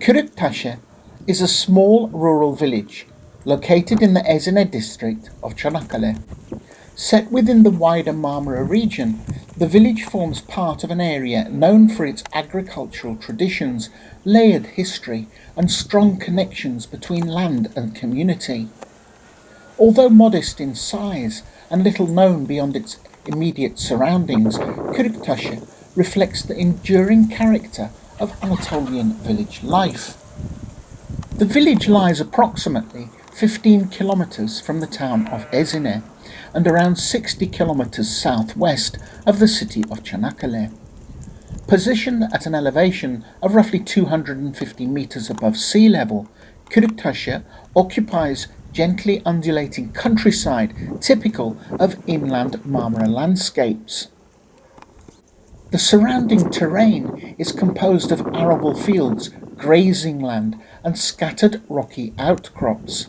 Körüktaşı is a small rural village located in the Ezine district of Çanakkale. Set within the wider Marmara region, the village forms part of an area known for its agricultural traditions, layered history, and strong connections between land and community. Although modest in size and little known beyond its immediate surroundings, Körüktaşı reflects the enduring character of Anatolian village life. The village lies approximately 15 kilometres from the town of Ezine and around 60 kilometres southwest of the city of Çanakkale. Positioned at an elevation of roughly 250 metres above sea level, Körüktaşı occupies gently undulating countryside typical of inland Marmara landscapes. The surrounding terrain is composed of arable fields, grazing land, and scattered rocky outcrops.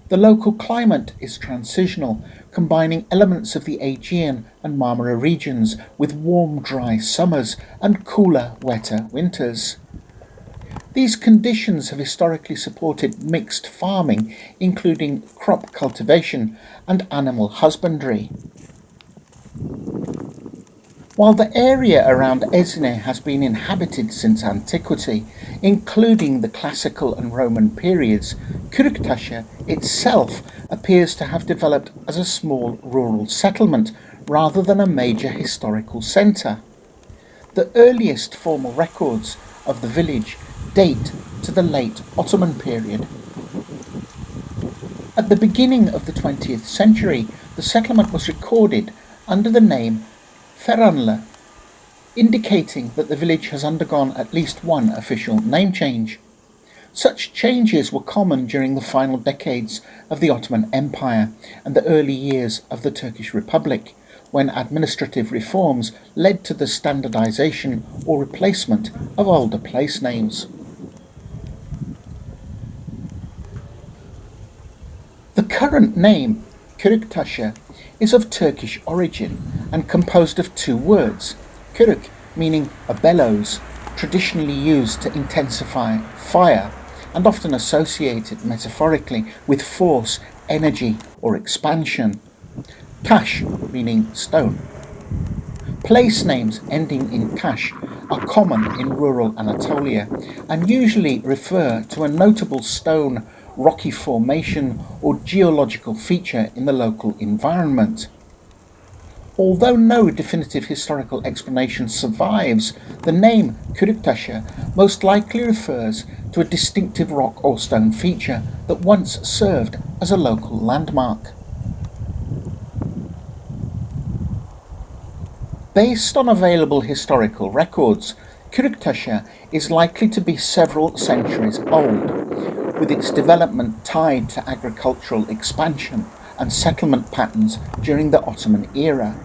The local climate is transitional, combining elements of the Aegean and Marmara regions with warm, dry summers and cooler, wetter winters. These conditions have historically supported mixed farming, including crop cultivation and animal husbandry. While the area around Ezine has been inhabited since antiquity, including the classical and Roman periods, Körüktaşı itself appears to have developed as a small rural settlement rather than a major historical centre. The earliest formal records of the village date to the late Ottoman period. At the beginning of the 20th century, the settlement was recorded under the name Feranlı, indicating that the village has undergone at least one official name change. Such changes were common during the final decades of the Ottoman Empire and the early years of the Turkish Republic, when administrative reforms led to the standardization or replacement of older place names. The current name, Körüktaşı, is of Turkish origin and composed of two words, körük meaning a bellows, traditionally used to intensify fire and often associated metaphorically with force, energy or expansion. Taş meaning stone. Place names ending in taş are common in rural Anatolia and usually refer to a notable stone, rocky formation or geological feature in the local environment. Although no definitive historical explanation survives, the name Körüktaşı most likely refers to a distinctive rock or stone feature that once served as a local landmark. Based on available historical records, Körüktaşı is likely to be several centuries old, with its development tied to agricultural expansion and settlement patterns during the Ottoman era.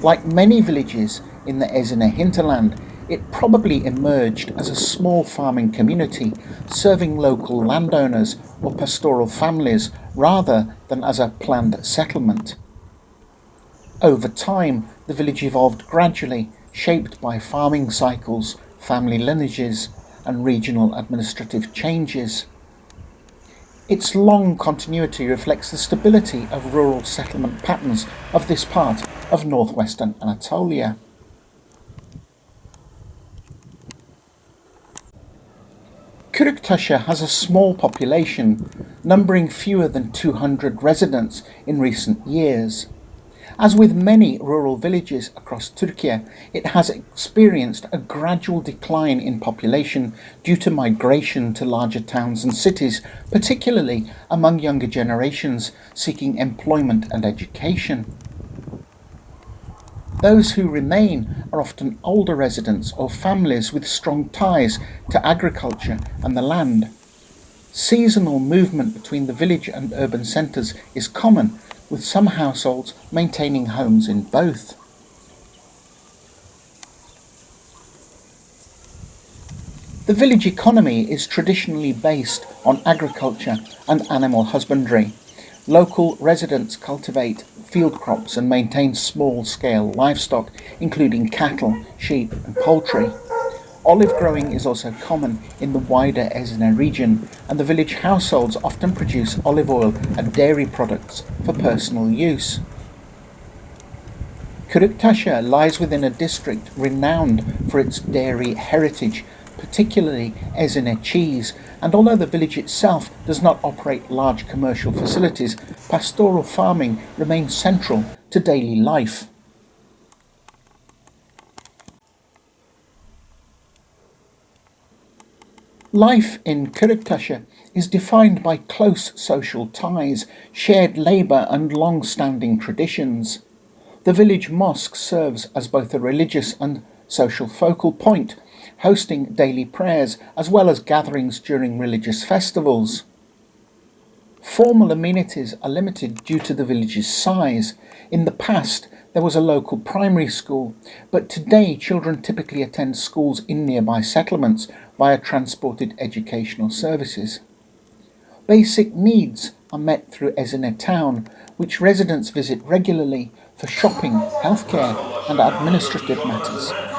Like many villages in the Ezine hinterland, it probably emerged as a small farming community serving local landowners or pastoral families rather than as a planned settlement. Over time, the village evolved gradually, shaped by farming cycles, family lineages, and regional administrative changes. Its long continuity reflects the stability of rural settlement patterns of this part of northwestern Anatolia. Körüktaşı has a small population, numbering fewer than 200 residents in recent years. As with many rural villages across Turkey, it has experienced a gradual decline in population due to migration to larger towns and cities, particularly among younger generations seeking employment and education. Those who remain are often older residents or families with strong ties to agriculture and the land. Seasonal movement between the village and urban centres is common, with some households maintaining homes in both. The village economy is traditionally based on agriculture and animal husbandry. Local residents cultivate field crops and maintain small-scale livestock, including cattle, sheep and poultry. Olive growing is also common in the wider Ezine region, and the village households often produce olive oil and dairy products for personal use. Körüktaşı lies within a district renowned for its dairy heritage, particularly Ezine cheese, and although the village itself does not operate large commercial facilities, pastoral farming remains central to daily life. Life in Körüktaşı is defined by close social ties, shared labour and long-standing traditions. The village mosque serves as both a religious and social focal point, hosting daily prayers as well as gatherings during religious festivals. Formal amenities are limited due to the village's size. In the past, there was a local primary school, but today children typically attend schools in nearby settlements via transported educational services. Basic needs are met through Ezine town, which residents visit regularly for shopping, healthcare and administrative matters.